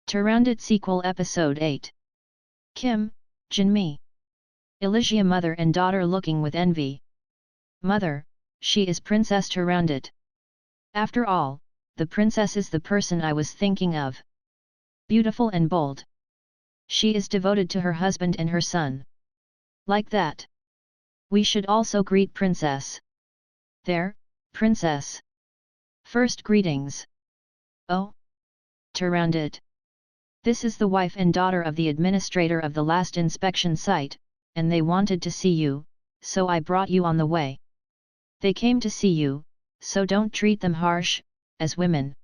Turandot sequel episode 8. Kim, Jinmi. Elysia mother and daughter looking with envy. Mother, she is Princess Turandot. After all, the princess is the person I was thinking of. Beautiful and bold. She is devoted to her husband and her son. Like that. We should also greet princess. There, princess. First greetings. Oh. Turandot. This is the wife and daughter of the administrator of the last inspection site, and they wanted to see you, so I brought you on the way. They came to see you, so don't treat them harsh, as women.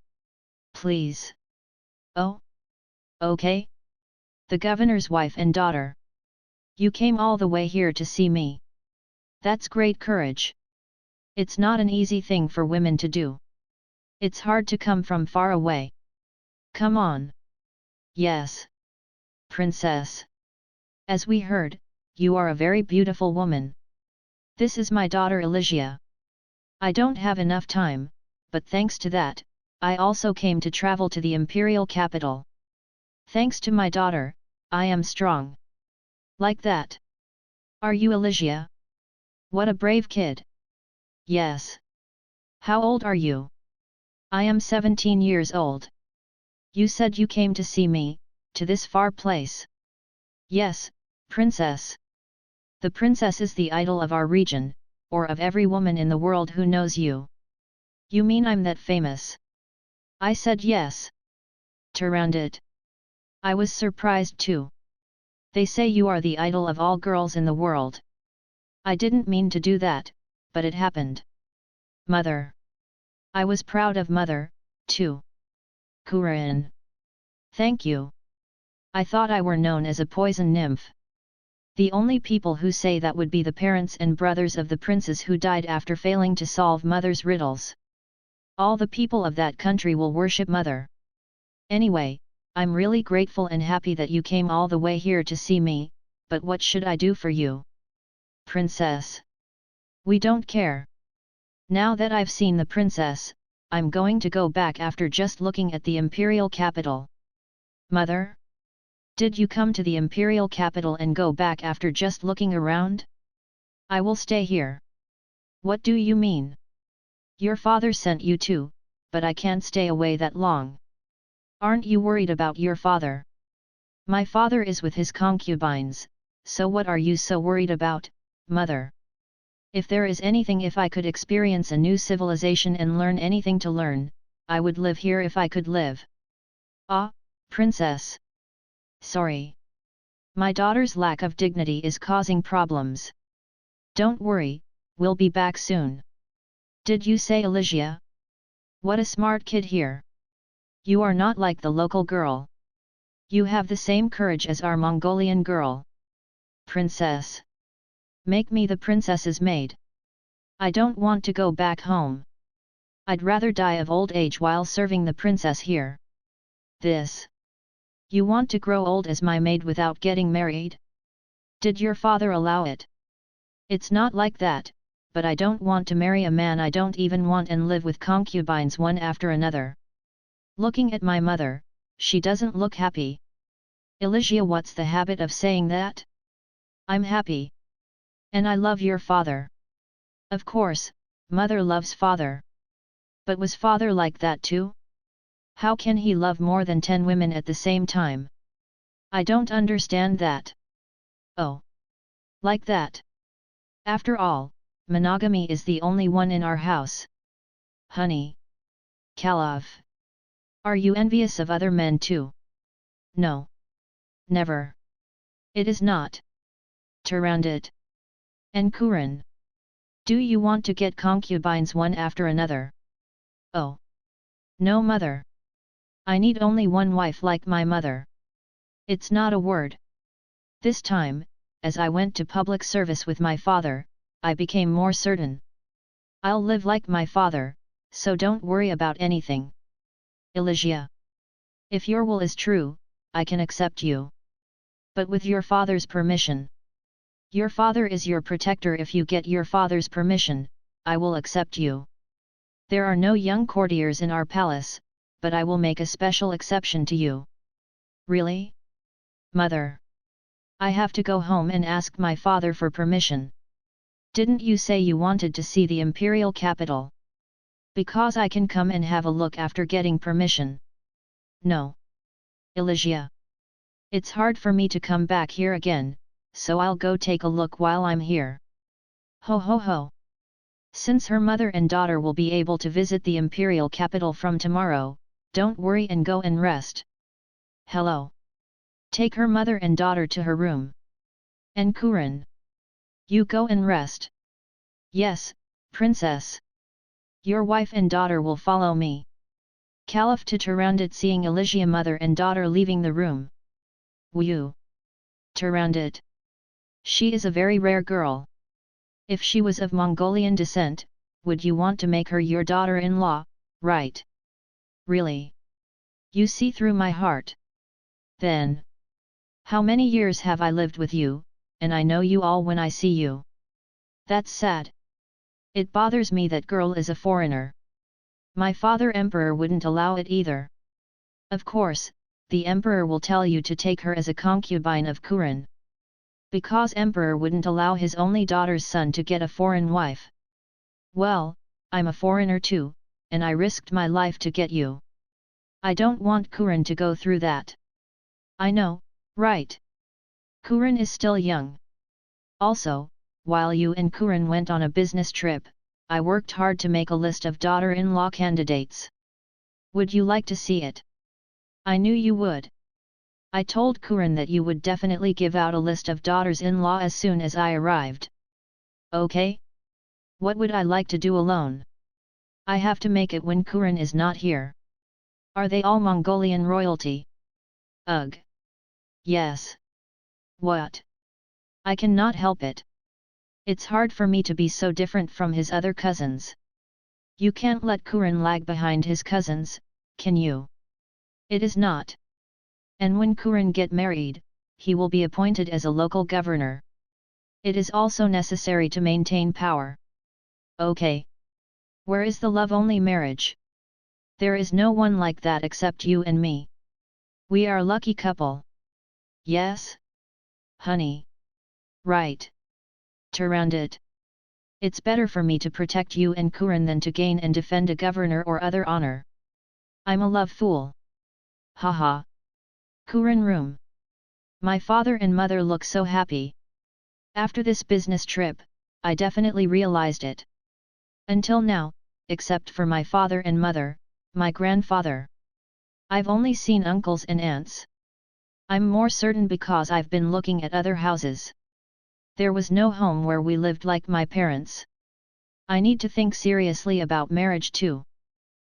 Please. Oh? Okay? The governor's wife and daughter. You came all the way here to see me. That's great courage. It's not an easy thing for women to do. It's hard to come from far away. Come on. Yes. Princess. As we heard, you are a very beautiful woman. This is my daughter Elysia. I don't have enough time, but thanks to that, I also came to travel to the imperial capital. Thanks to my daughter, I am strong. Like that. Are you Elysia? What a brave kid. Yes. How old are you? I am 17 years old. You said you came to see me, to this far place. Yes, princess. The princess is the idol of our region, or of every woman in the world who knows you. You mean I'm that famous? I said yes. Turandot. I was surprised too. They say you are the idol of all girls in the world. I didn't mean to do that, but it happened. Mother. I was proud of mother, too. Kuran. Thank you. I thought I were known as a poison nymph. The only people who say that would be the parents and brothers of the princes who died after failing to solve mother's riddles. All the people of that country will worship mother. Anyway, I'm really grateful and happy that you came all the way here to see me, but what should I do for you? Princess. We don't care. Now that I've seen the princess, I'm going to go back after just looking at the imperial capital. Mother? Did you come to the imperial capital and go back after just looking around? I will stay here. What do you mean? Your father sent you to, but I can't stay away that long. Aren't you worried about your father? My father is with his concubines, so what are you so worried about, mother? If there is anything, if I could experience a new civilization and learn anything to learn, I would live here if I could live. Ah, princess. Sorry. My daughter's lack of dignity is causing problems. Don't worry, we'll be back soon. Did you say Elysia? What a smart kid here. You are not like the local girl. You have the same courage as our Mongolian girl. Princess. Make me the princess's maid. I don't want to go back home. I'd rather die of old age while serving the princess here. This. You want to grow old as my maid without getting married? Did your father allow it? It's not like that, but I don't want to marry a man I don't even want and live with concubines one after another. Looking at my mother, she doesn't look happy. Elysia, what's the habit of saying that? I'm happy. And I love your father. Of course, mother loves father. But was father like that too? How can he love more than 10 women at the same time? I don't understand that. Oh. Like that. After all, monogamy is the only one in our house. Honey. Kalav. Are you envious of other men too? No. Never. It is not. Turandot. And Kuran. Do you want to get concubines one after another? Oh. No, mother. I need only one wife like my mother. It's not a word. This time, as I went to public service with my father, I became more certain. I'll live like my father, so don't worry about anything. Elysia. If your will is true, I can accept you. But with your father's permission. Your father is your protector. If you get your father's permission, I will accept you. There are no young courtiers in our palace, but I will make a special exception to you. Really? Mother. I have to go home and ask my father for permission. Didn't you say you wanted to see the imperial capital? Because I can come and have a look after getting permission. No. Elysia. It's hard for me to come back here again, so I'll go take a look while I'm here. Ho ho ho. Since her mother and daughter will be able to visit the imperial capital from tomorrow, don't worry and go and rest. Hello. Take her mother and daughter to her room. And Kuren. You go and rest. Yes, princess. Your wife and daughter will follow me. Caliph to Turandot seeing Elysia mother and daughter leaving the room. Woo! Turandot. She is a very rare girl. If she was of Mongolian descent, would you want to make her your daughter-in-law, right? Really? You see through my heart. Then. How many years have I lived with you, and I know you all when I see you. That's sad. It bothers me that girl is a foreigner. My father emperor wouldn't allow it either. Of course, the emperor will tell you to take her as a concubine of Kuren. Because emperor wouldn't allow his only daughter's son to get a foreign wife. Well, I'm a foreigner too, and I risked my life to get you. I don't want Kuren to go through that. I know, right? Kuren is still young. Also, while you and Kuren went on a business trip, I worked hard to make a list of daughter-in-law candidates. Would you like to see it? I knew you would. I told Kuren that you would definitely give out a list of daughters-in-law as soon as I arrived. Okay? What would I like to do alone? I have to make it when Kuren is not here. Are they all Mongolian royalty? Ugh. Yes. What? I cannot help it. It's hard for me to be so different from his other cousins. You can't let Kuren lag behind his cousins, can you? It is not. And when Kuren get married, he will be appointed as a local governor. It is also necessary to maintain power. Okay. Where is the love-only marriage? There is no one like that except you and me. We are a lucky couple. Yes? Honey. Right. Turandot. It's better for me to protect you and Kuren than to gain and defend a governor or other honor. I'm a love fool. Haha. Kuren room. My father and mother look so happy. After this business trip, I definitely realized it. Until now, except for my father and mother, my grandfather. I've only seen uncles and aunts. I'm more certain because I've been looking at other houses. There was no home where we lived like my parents. I need to think seriously about marriage too.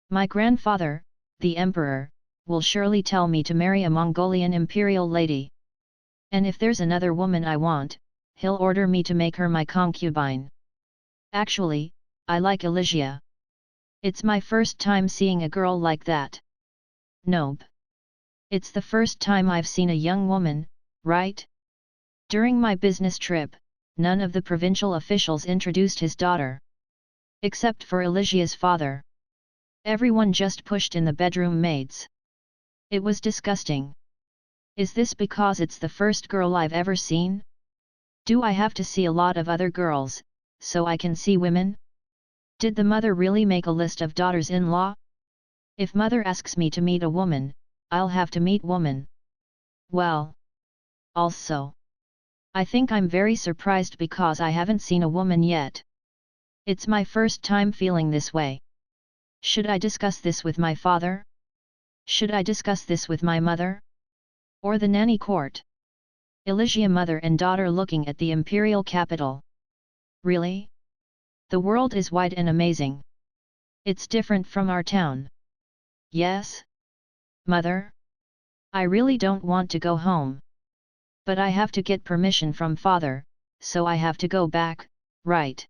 My grandfather, the emperor, will surely tell me to marry a Mongolian imperial lady. And if there's another woman I want, he'll order me to make her my concubine. Actually, I like Elysia. It's my first time seeing a girl like that. Nope. It's the first time I've seen a young woman, right? During my business trip, none of the provincial officials introduced his daughter. Except for Elysia's father. Everyone just pushed in the bedroom maids. It was disgusting. Is this because it's the first girl I've ever seen? Do I have to see a lot of other girls, so I can see women? Did the mother really make a list of daughters-in-law? If mother asks me to meet a woman, I'll have to meet woman. Well. Also. I think I'm very surprised because I haven't seen a woman yet. It's my first time feeling this way. Should I discuss this with my father? Should I discuss this with my mother? Or the nanny court? Elysia mother and daughter looking at the imperial capital. Really? The world is wide and amazing. It's different from our town. Yes? Mother? I really don't want to go home. But I have to get permission from father, so I have to go back, right?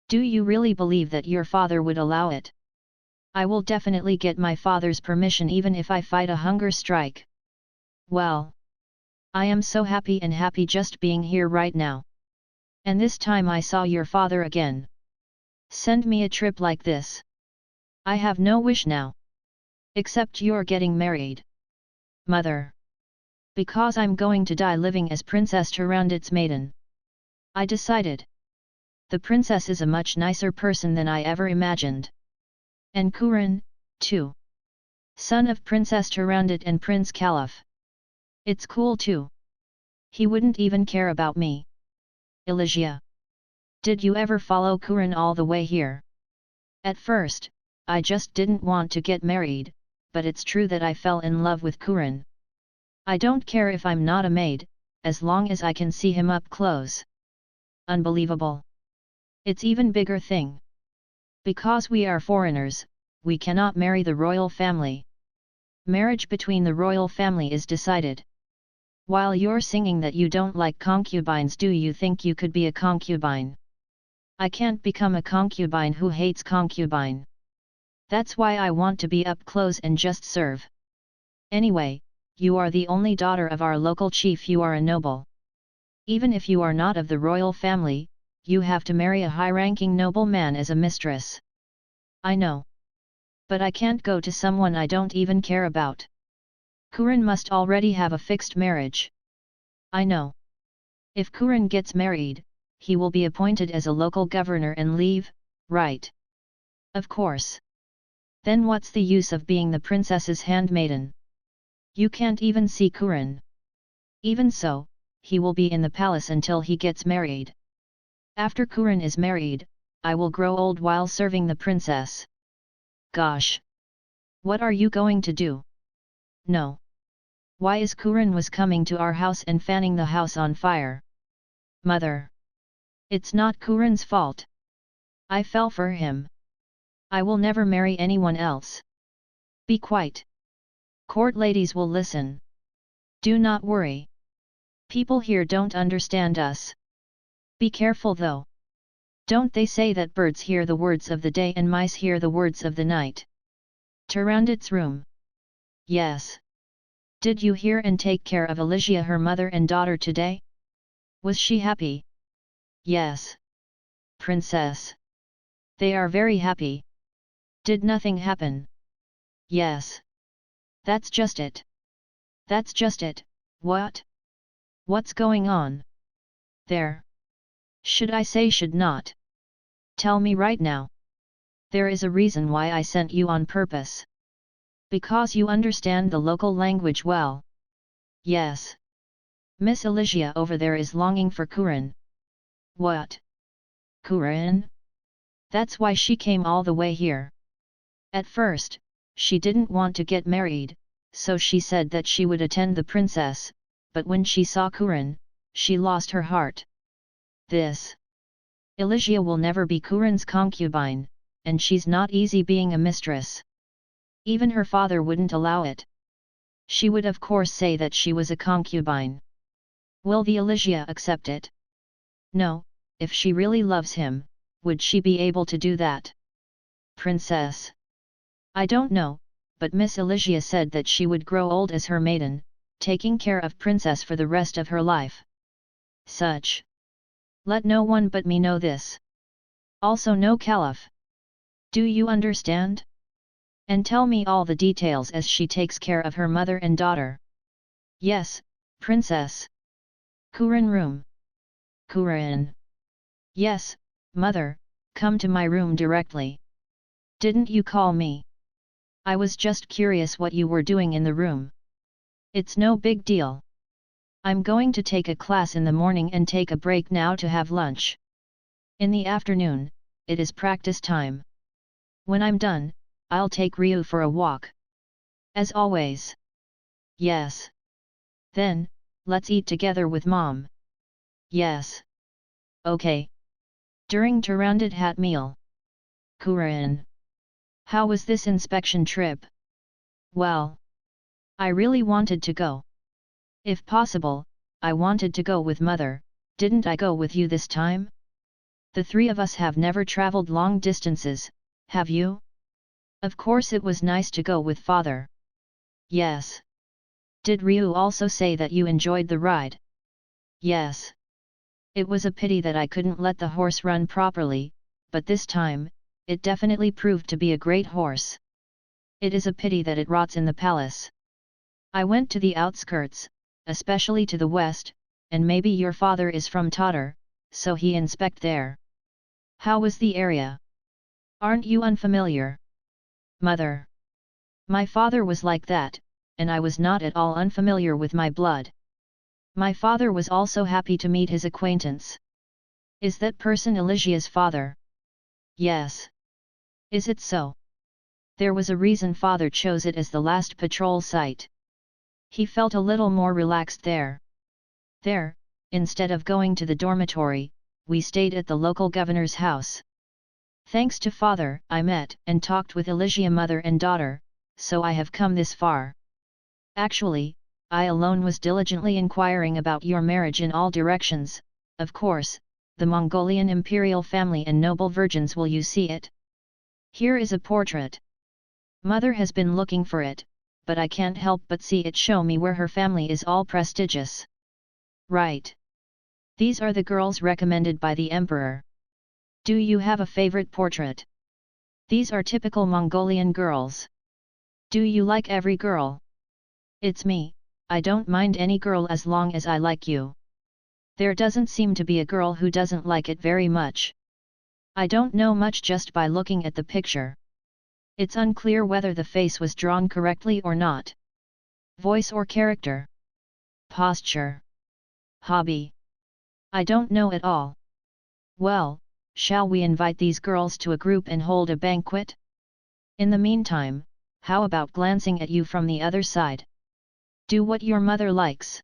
Do you really believe that your father would allow it? I will definitely get my father's permission even if I fight a hunger strike. Well. I am so happy just being here right now. And this time I saw your father again. Send me a trip like this. I have no wish now. Except you're getting married. Mother. Because I'm going to die living as Princess Turandot's maiden. I decided. The princess is a much nicer person than I ever imagined. And Kuran, too. Son of Princess Turandot and Prince Caliph. It's cool too. He wouldn't even care about me. Elysia. Did you ever follow Kuran all the way here? At first, I just didn't want to get married, but it's true that I fell in love with Kuran. I don't care if I'm not a maid, as long as I can see him up close. Unbelievable. It's even bigger thing. Because we are foreigners, we cannot marry the royal family. Marriage between the royal family is decided. While you're singing that you don't like concubines, do you think you could be a concubine? I can't become a concubine who hates concubine. That's why I want to be up close and just serve. Anyway, you are the only daughter of our local chief, you are a noble. Even if you are not of the royal family, you have to marry a high-ranking nobleman as a mistress. I know. But I can't go to someone I don't even care about. Kuran must already have a fixed marriage. I know. If Kuran gets married, he will be appointed as a local governor and leave, right? Of course. Then what's the use of being the princess's handmaiden? You can't even see Kuran. Even so, he will be in the palace until he gets married. After Kuran is married, I will grow old while serving the princess. Gosh! What are you going to do? No. Why is Kuran was coming to our house and fanning the house on fire? Mother! It's not Kuran's fault. I fell for him. I will never marry anyone else. Be quiet. Court ladies will listen. Do not worry. People here don't understand us. Be careful though. Don't they say that birds hear the words of the day and mice hear the words of the night? Turandot's room. Yes. Did you hear and take care of Elysia, her mother and daughter, today? Was she happy? Yes. Princess. They are very happy. Did nothing happen? Yes. That's just it. That's just it. What? What's going on? There. Should I say should not? Tell me right now. There is a reason why I sent you on purpose. Because you understand the local language well. Yes. Miss Elysia over there is longing for Kuran. What? Kuran? That's why she came all the way here. At first, she didn't want to get married, so she said that she would attend the princess, but when she saw Kuran, she lost her heart. This. Elysia will never be Kuran's concubine, and she's not easy being a mistress. Even her father wouldn't allow it. She would of course say that she was a concubine. Will the Elysia accept it? No, if she really loves him, would she be able to do that? Princess. I don't know, but Miss Elysia said that she would grow old as her maiden, taking care of Princess for the rest of her life. Such. Let no one but me know this. Also no Caliph. Do you understand? And tell me all the details as she takes care of her mother and daughter. Yes, Princess. Kuran room. Kuran. Yes, mother, come to my room directly. Didn't you call me? I was just curious what you were doing in the room. It's no big deal. I'm going to take a class in the morning and take a break now to have lunch. In the afternoon, it is practice time. When I'm done, I'll take Ryu for a walk. As always. Yes. Then, let's eat together with Mom. Yes. Okay. During Turandot hat meal. Kuran. How was this inspection trip? Well. I really wanted to go. If possible, I wanted to go with Mother. Didn't I go with you this time? The three of us have never traveled long distances, have you? Of course it was nice to go with Father. Yes. Did Ryu also say that you enjoyed the ride? Yes. It was a pity that I couldn't let the horse run properly, but this time, it definitely proved to be a great horse. It is a pity that it rots in the palace. I went to the outskirts, especially to the west, and maybe your father is from Tatar, so he inspect there. How was the area? Aren't you unfamiliar? Mother. My father was like that, and I was not at all unfamiliar with my blood. My father was also happy to meet his acquaintance. Is that person Elysia's father? Yes. Is it so? There was a reason father chose it as the last patrol site. He felt a little more relaxed there. There, instead of going to the dormitory, we stayed at the local governor's house. Thanks to father, I met and talked with Elysia mother and daughter, so I have come this far. Actually, I alone was diligently inquiring about your marriage in all directions. Of course, the Mongolian imperial family and noble virgins will you see it. Here is a portrait. Mother has been looking for it, but I can't help but see it show me where her family is all prestigious. Right. These are the girls recommended by the emperor. Do you have a favorite portrait? These are typical Mongolian girls. Do you like every girl? It's me, I don't mind any girl as long as I like you. There doesn't seem to be a girl who doesn't like it very much. I don't know much just by looking at the picture. It's unclear whether the face was drawn correctly or not. Voice or character? Posture? Hobby? I don't know at all. Well, shall we invite these girls to a group and hold a banquet? In the meantime, how about glancing at you from the other side? Do what your mother likes.